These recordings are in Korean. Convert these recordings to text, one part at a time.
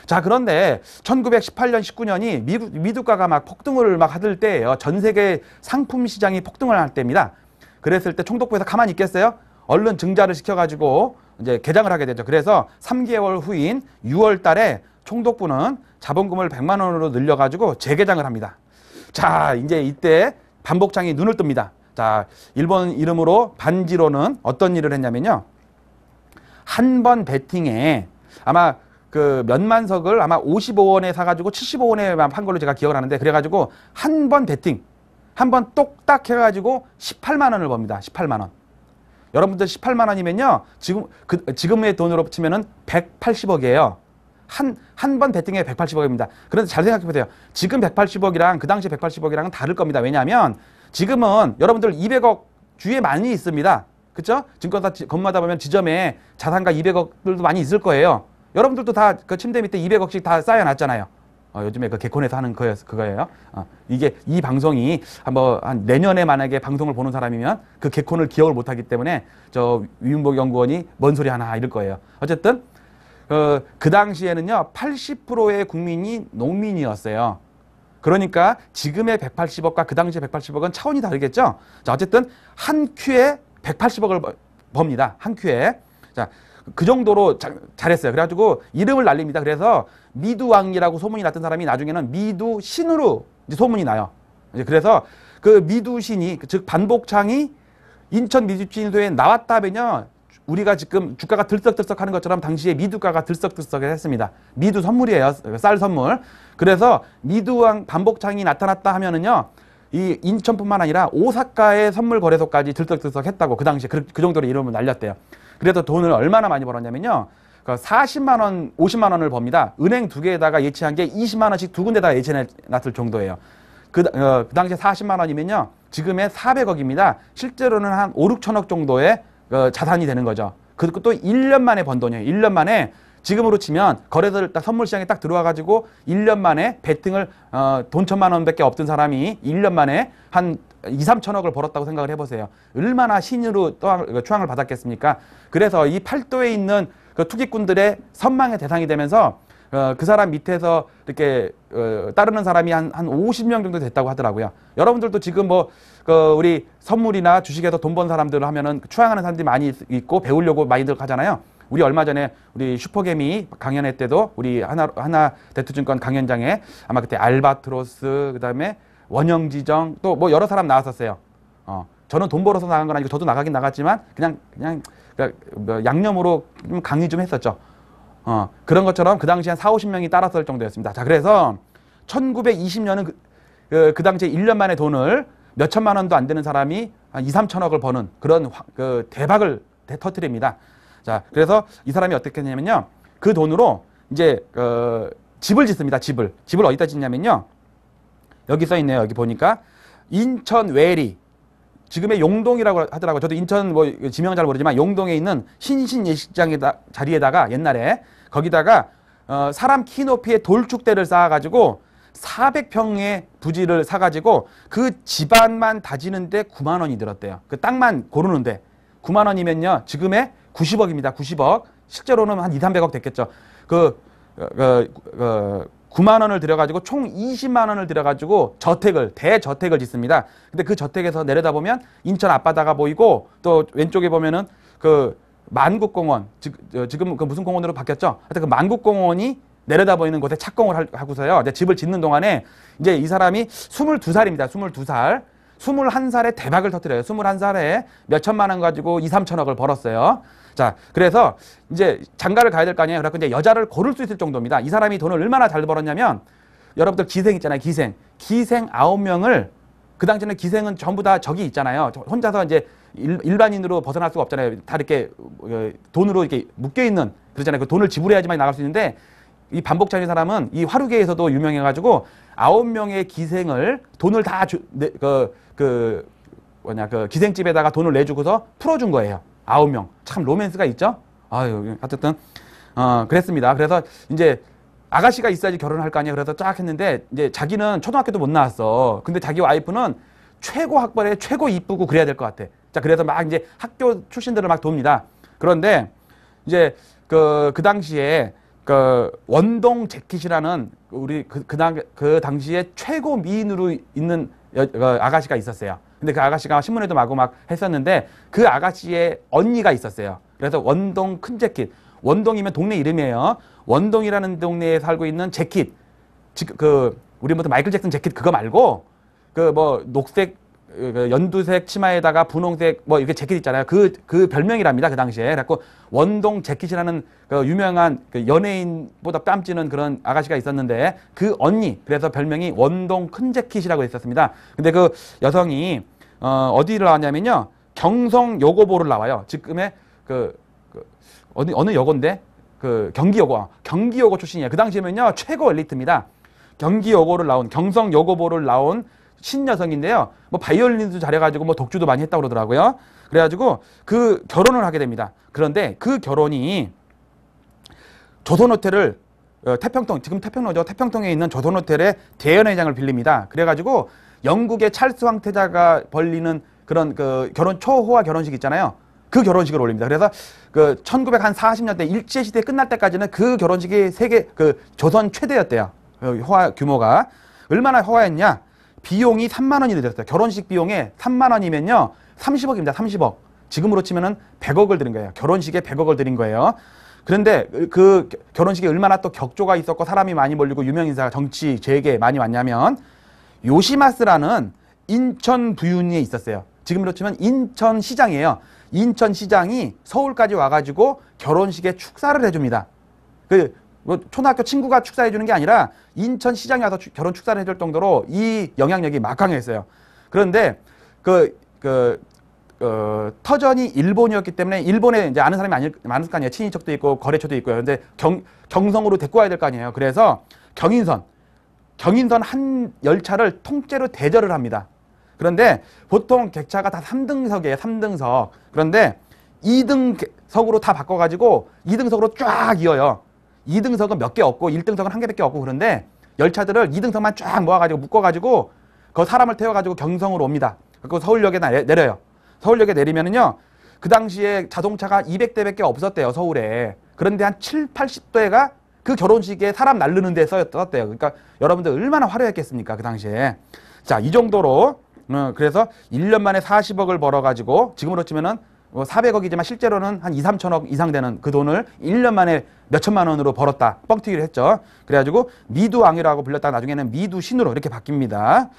자, 그런데 1918년, 19년이 미두가가 막 폭등을 막 하들 때예요. 전 세계 상품 시장이 폭등을 할 때입니다. 그랬을 때 총독부에서 가만히 있겠어요? 얼른 증자를 시켜가지고 이제 개장을 하게 되죠. 그래서 3개월 후인 6월 달에 총독부는 자본금을 100만 원으로 늘려가지고 재개장을 합니다. 자, 이제 이때 반복창이 눈을 뜹니다. 자, 일본 이름으로 반지로는 어떤 일을 했냐면요. 한 번 배팅에 아마 그 몇만석을 아마 55원에 사가지고 75원에 판 걸로 제가 기억을 하는데, 그래가지고 한 번 배팅, 한 번 똑딱 해가지고 18만 원을 법니다. 18만 원. 여러분들 18만 원이면요. 지금의 돈으로 치면은 180억이에요. 한 번 배팅에 180억입니다. 그런데 잘 생각해 보세요. 지금 180억이랑 그 당시 180억이랑은 다를 겁니다. 왜냐하면 지금은 여러분들 200억 주위에 많이 있습니다. 그렇죠? 증권사 건마다 보면 지점에 자산가 200억들도 많이 있을 거예요. 여러분들도 다 그 침대 밑에 200억씩 다 쌓여놨잖아요. 요즘에 그 개콘에서 하는 그거예요. 이게 이 방송이 한 내년에 만약에 방송을 보는 사람이면 그 개콘을 기억을 못하기 때문에 저 위윤복 연구원이 뭔 소리 하나 이럴 거예요. 어쨌든 그 당시에는요 80%의 국민이 농민이었어요. 그러니까 지금의 180억과 그 당시의 180억은 차원이 다르겠죠. 자, 어쨌든 한 큐에 180억을 법니다. 한 큐에. 자, 그 정도로 잘했어요. 그래가지고 이름을 날립니다. 그래서 미두왕이라고 소문이 났던 사람이 나중에는 미두신으로 이제 소문이 나요. 이제 그래서 그 미두신이, 즉 반복창이 인천 미두신소에 나왔다면요, 우리가 지금 주가가 들썩들썩 하는 것처럼 당시에 미두가가 들썩들썩 했습니다. 미두 선물이에요. 쌀 선물. 그래서 미두왕 반복창이 나타났다 하면은요, 이 인천뿐만 아니라 오사카의 선물 거래소까지 들썩들썩 했다고, 그 당시에 그 정도로 이름을 날렸대요. 그래서 돈을 얼마나 많이 벌었냐면요, 40만 원, 50만 원을 법니다. 은행 두 개에다가 예치한 게 20만 원씩 두 군데다가 예치해놨을 정도예요. 그 당시에 40만 원이면요, 지금의 400억입니다. 실제로는 한 5, 6천억 정도의 자산이 되는 거죠. 그것도 1년 만에 번 돈이에요. 1년 만에. 지금으로 치면 거래소를 딱 선물 시장에 딱 들어와가지고 1년 만에 배팅을 돈 1,000만 원밖에 없던 사람이 1년 만에 한 2, 3천억을 벌었다고 생각을 해보세요. 얼마나 신으로 추앙을 받았겠습니까? 그래서 이 팔도에 있는 그 투기꾼들의 선망의 대상이 되면서 그 사람 밑에서 이렇게 따르는 사람이 한 50명 정도 됐다고 하더라고요. 여러분들도 지금 우리 선물이나 주식에서 돈 번 사람들을 하면은 추앙하는 사람들이 많이 있고 배우려고 많이들 하잖아요. 우리 얼마 전에 우리 슈퍼개미 강연회 때도 우리 하나 대투증권 강연장에 아마 그때 알바트로스, 그다음에 원형지정, 또 뭐 여러 사람 나왔었어요. 저는 돈 벌어서 나간 건 아니고 저도 나가긴 나갔지만 그냥 양념으로 좀 강의 좀 했었죠. 그런 것처럼 그 당시에 한 4, 50명이 따랐을 정도였습니다. 자, 그래서 1920년은 그 당시에 1년 만에 돈을 몇 천만 원도 안 되는 사람이 한 2, 3천억을 버는 그런 대박을 터뜨립니다. 자, 그래서 이 사람이 어떻게 했냐면요, 그 돈으로 이제 집을 짓습니다. 집을 어디다 짓냐면요, 여기 써 있네요. 여기 보니까 인천 외리, 지금의 용동이라고 하더라고요. 저도 인천 뭐 지명은 잘 모르지만 용동에 있는 신신예식장 자리에다가 옛날에 거기다가 사람 키 높이의 돌축대를 쌓아가지고 400평의 부지를 사가지고 그 집안만 다지는데 9만 원이 들었대요. 그 땅만 고르는데 9만 원이면요, 지금의 90억입니다. 90억. 실제로는 한 2, 300억 됐겠죠. 9만 원을 들여가지고 총 20만 원을 들여가지고 대저택을 짓습니다. 근데 그 저택에서 내려다보면 인천 앞바다가 보이고, 또 왼쪽에 보면은 그 만국공원, 지금 그 무슨 공원으로 바뀌었죠? 하여튼 그 만국공원이 내려다 보이는 곳에 착공을 하고서요, 이제 집을 짓는 동안에 이제 이 사람이 22살입니다. 22살. 21살에 대박을 터뜨려요. 21살에 몇 천만 원 가지고 2, 3천억을 벌었어요. 자, 그래서 이제 장가를 가야 될 거 아니에요. 그래서 이제 여자를 고를 수 있을 정도입니다. 이 사람이 돈을 얼마나 잘 벌었냐면, 여러분들 기생 있잖아요. 기생 9명을, 그 당시에는 기생은 전부 다 적이 있잖아요. 혼자서 이제 일반인으로 벗어날 수가 없잖아요. 다 이렇게 돈으로 이렇게 묶여있는, 그러잖아요. 그 돈을 지불해야지만 나갈 수 있는데, 이 반복창이 사람은 이 화류계에서도 유명해가지고 9명의 기생을 돈을 다 기생집에다가 돈을 내주고서 풀어준 거예요. 9명. 참 로맨스가 있죠? 아유, 어쨌든, 그랬습니다. 그래서 이제 아가씨가 있어야지 결혼할 거 아니에요. 그래서 쫙 했는데, 이제 자기는 초등학교도 못 나왔어. 근데 자기 와이프는 최고 학벌에 최고 이쁘고 그래야 될 것 같아. 자, 그래서 막 이제 학교 출신들을 막 돕니다. 그런데 이제 그 당시에 그 원동 재킷이라는 우리 그 당시에 최고 미인으로 있는 아가씨가 있었어요. 근데 그 아가씨가 신문에도 마구 막 했었는데 그 아가씨의 언니가 있었어요. 그래서 원동 큰 재킷. 원동이면 동네 이름이에요. 원동이라는 동네에 살고 있는 재킷. 우리 뭐 마이클 잭슨 재킷 그거 말고 그 뭐 녹색 연두색 치마에다가 분홍색 뭐 이렇게 재킷 있잖아요. 그 별명이랍니다. 그 당시에. 그래갖고 원동 재킷이라는 그 유명한 그 연예인보다 뺨찌는 그런 아가씨가 있었는데 그 언니. 그래서 별명이 원동 큰 재킷이라고 했었습니다. 근데 그 여성이 어디를 나왔냐면요. 경성 여고보를 나와요. 지금의 어느 여고인데 경기여고 출신이에요. 그 당시에는요 최고 엘리트입니다. 경기여고를 나온 경성 여고보를 나온 신여성인데요. 뭐 바이올린도 잘해가지고 뭐 독주도 많이 했다고 그러더라고요. 그래가지고 그 결혼을 하게 됩니다. 그런데 그 결혼이 조선호텔을 태평통 지금 태평로죠. 태평통에 있는 조선호텔의 대연회장을 빌립니다. 그래가지고 영국의 찰스 황태자가 벌리는 그런 그 결혼 초호화 결혼식 있잖아요. 그 결혼식을 올립니다. 그래서 그 1940년대 일제시대 끝날 때까지는 그 결혼식이 세계 그 조선 최대였대요. 호화 규모가 얼마나 호화했냐? 비용이 3만 원이 들었어요. 결혼식 비용에 3만 원이면요 30억입니다. 30억. 지금으로 치면은 100억을 들인 거예요. 결혼식에 100억을 들인 거예요. 그런데 그 결혼식에 얼마나 또 격조가 있었고 사람이 많이 몰리고 유명인사가 정치 재계 많이 왔냐면 요시마스라는 인천 부윤리에 있었어요. 지금으로 치면 인천시장이에요. 인천시장이 서울까지 와가지고 결혼식에 축사를 해줍니다. 뭐 초등학교 친구가 축사해 주는 게 아니라 인천시장에 와서 결혼 축사를 해줄 정도로 이 영향력이 막강했어요. 그런데 터전이 일본이었기 때문에 일본에 이제 아는 사람이 많을 거 아니에요. 친인척도 있고 거래처도 있고요. 근데 경성으로 데리고 와야 될 거 아니에요. 그래서 경인선 한 열차를 통째로 대절을 합니다. 그런데 보통 객차가 다 3등석이에요. 3등석. 그런데 2등석으로 다 바꿔가지고 2등석으로 쫙 이어요. 2등석은 몇 개 없고 1등석은 한 개밖에 없고 그런데 열차들을 2등석만 쫙 모아가지고 묶어가지고 그 사람을 태워가지고 경성으로 옵니다. 그리고 서울역에 내려요. 서울역에 내리면은요 그 당시에 자동차가 200대밖에 없었대요. 서울에. 그런데 한 7, 80대가 그 결혼식에 사람 날르는 데 썼대요. 그러니까 여러분들 얼마나 화려했겠습니까? 그 당시에. 자, 이 정도로 그래서 1년 만에 40억을 벌어가지고 지금으로 치면은 400억이지만 실제로는 한 2, 3천억 이상 되는 그 돈을 1년 만에 몇천만 원으로 벌었다. 뻥튀기를 했죠. 그래가지고 미두왕이라고 불렸다가 나중에는 미두신으로 이렇게 바뀝니다.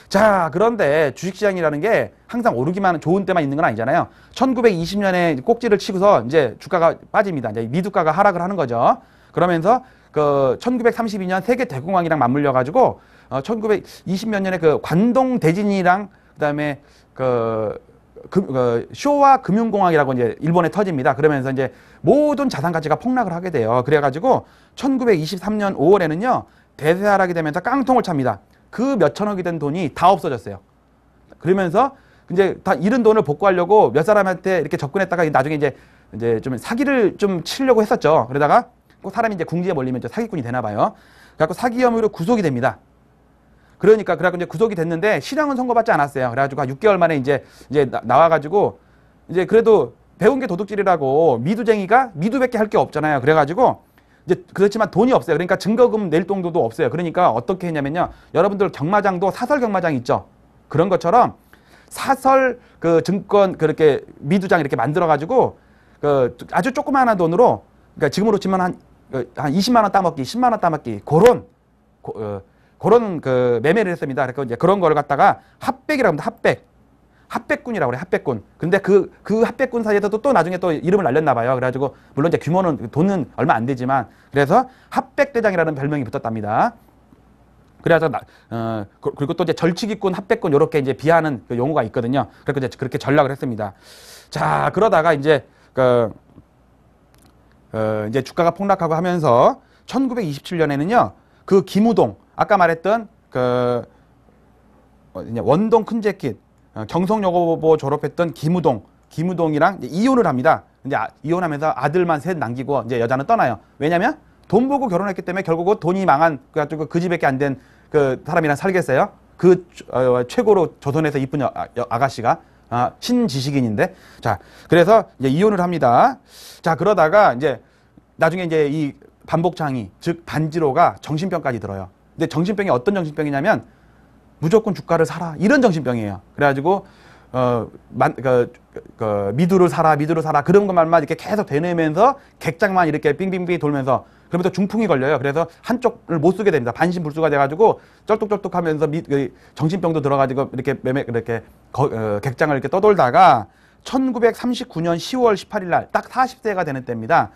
자, 그런데 주식시장이라는 게 항상 오르기만 좋은 때만 있는 건 아니잖아요. 1920년에 꼭지를 치고서 이제 주가가 빠집니다. 이제 미두가가 하락을 하는 거죠. 그러면서 그 1932년 세계 대공황이랑 맞물려 가지고 1920몇 년에 그 관동 대진이랑 그다음에 쇼와 금융공황이라고 이제 일본에 터집니다. 그러면서 이제 모든 자산 가치가 폭락을 하게 돼요. 그래가지고 1923년 5월에는요 대세하락이 되면서 깡통을 찹니다. 그 몇천억이 된 돈이 다 없어졌어요. 그러면서 이제 다 잃은 돈을 복구하려고 몇 사람한테 이렇게 접근했다가 나중에 이제 좀 사기를 좀 치려고 했었죠. 그러다가 꼭 사람이 이제 궁지에 몰리면 사기꾼이 되나 봐요. 그래갖고 사기 혐의로 구속이 됩니다. 그래갖고 이제 구속이 됐는데 실형은 선고받지 않았어요. 그래가지고 한 6개월 만에 이제 나와가지고 이제 그래도 배운 게 도둑질이라고 미두쟁이가 미두밖에 할 게 없잖아요. 그래가지고 이제 그렇지만 돈이 없어요. 그러니까 증거금 낼 정도도 없어요. 그러니까 어떻게 했냐면요. 여러분들 경마장도 사설 경마장 있죠. 그런 것처럼 사설 그 증권 그렇게 미두장 이렇게 만들어가지고 그 아주 조그마한 돈으로 그러니까 지금으로 치면 한 20만 원 따먹기, 10만 원 따먹기 그런 그 매매를 했습니다. 그래서 이제 그런 걸 갖다가 합백이라고 합니다. 합백군이라고 그래. 합백군. 근데 그 합백군 사이에서도 또 나중에 또 이름을 날렸나 봐요. 그래가지고 물론 이제 규모는 돈은 얼마 안 되지만 그래서 합백대장이라는 별명이 붙었답니다. 그래서 그리고 또 이제 절치기꾼, 합백군 이렇게 이제 비하하는 그 용어가 있거든요. 그래서 이제 그렇게 전락을 했습니다. 자, 그러다가 이제 이제 주가가 폭락하고 하면서 1927년에는요 그 김우동 아까 말했던 그 원동 큰재킷 경성여고보 졸업했던 김우동이랑 이제 이혼을 합니다. 이제 이혼하면서 아들만 셋 남기고 이제 여자는 떠나요. 왜냐면 돈 보고 결혼했기 때문에 결국은 돈이 망한 그 집밖에 안 된 그 사람이랑 살겠어요. 그 최고로 조선에서 이쁜 아가씨가 신지식인인데 자 그래서 이제 이혼을 합니다. 자 그러다가 이제 나중에 이제 이 반복장애, 즉 반지로가 정신병까지 들어요. 근데 정신병이 어떤 정신병이냐면 무조건 주가를 사라 이런 정신병이에요. 그래가지고 미두를 사라 그런 것만 이렇게 계속 되뇌면서 객장만 이렇게 빙빙빙 돌면서 그러면 또 중풍이 걸려요. 그래서 한쪽을 못 쓰게 됩니다. 반신불수가 돼가지고 쩔뚝쩔뚝하면서 정신병도 들어가지고 이렇게 객장을 이렇게 떠돌다가 1939년 10월 18일 날 딱 40세가 되는 때입니다.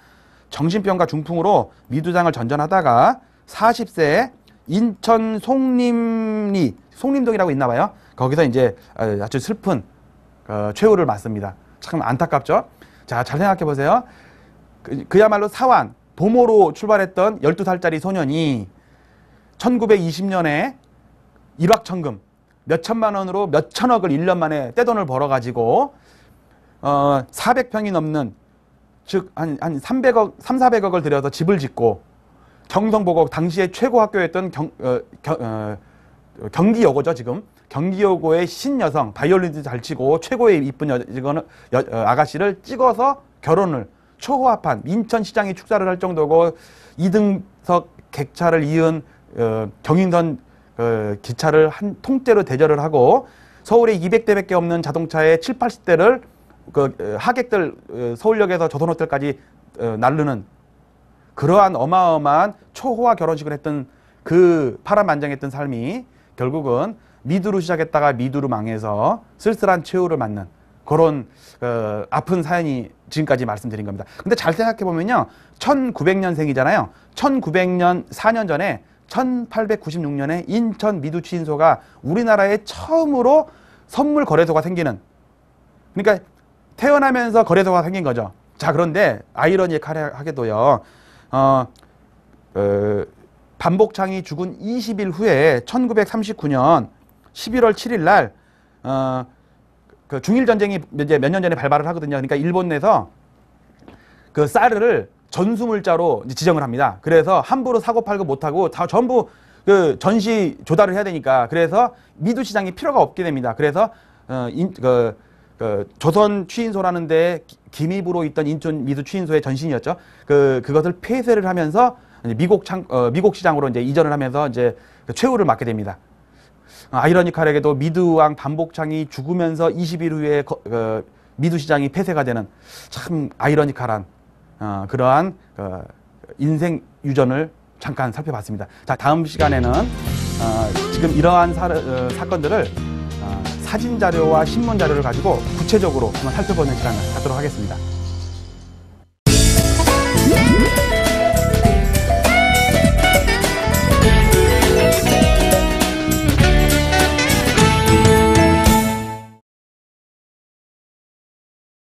정신병과 중풍으로 미두장을 전전하다가 40세에 인천 송림동이라고 있나 봐요. 거기서 이제 아주 슬픈 최후를 맞습니다. 참 안타깝죠. 자, 잘 생각해 보세요. 그야말로 사완, 도모로 출발했던 12살짜리 소년이 1920년에 일확천금 몇천만 원으로 몇천억을 1년 만에 떼돈을 벌어가지고 400평이 넘는 즉 한 300억, 400억을 들여서 집을 짓고 경성보고 당시에 최고 학교였던 경기여고죠. 지금 경기여고의 신여성 바이올린도 잘 치고 최고의 이쁜 아가씨를 찍어서 결혼을 초호합한 인천시장이 축사를 할 정도고 2등석 객차를 이은 경인선 기차를 한 통째로 대절을 하고 서울에 200대밖에 없는 자동차에 7, 80대를 하객들 서울역에서 조선호텔까지 날르는 그러한 어마어마한 초호화 결혼식을 했던 그 파란만장했던 삶이 결국은 미두로 시작했다가 미두로 망해서 쓸쓸한 최후를 맞는 그런 아픈 사연이 지금까지 말씀드린 겁니다. 근데 잘 생각해 보면요, 1900년생이잖아요. 1900년 4년 전에 1896년에 인천 미두치인소가 우리나라에 처음으로 선물 거래소가 생기는, 그러니까 태어나면서 거래소가 생긴 거죠. 자, 그런데 아이러니하게도요, 반복창이 죽은 20일 후에 1939년 11월 7일 날 그 중일전쟁이 이제 몇 년 전에 발발을 하거든요. 그러니까 일본 내에서 그 쌀을 전수물자로 지정을 합니다. 그래서 함부로 사고 팔고 못하고 다 전부 그 전시 조달을 해야 되니까, 그래서 미두시장이 필요가 없게 됩니다. 그래서 조선 취인소라는 데 기미부로 있던 인천 미두 취인소의 전신이었죠. 그것을 폐쇄를 하면서 미국 시장으로 이제 이전을 하면서 이제 최후를 맞게 됩니다. 아이러니컬하게도 미두왕 반복창이 죽으면서 20일 후에 미두 시장이 폐쇄가 되는 참 아이러니컬한 그러한 인생 유전을 잠깐 살펴봤습니다. 자, 다음 시간에는 지금 이러한 사건들을 사진 자료와 신문 자료를 가지고 구체적으로 한번 살펴보는 시간을 갖도록 하겠습니다.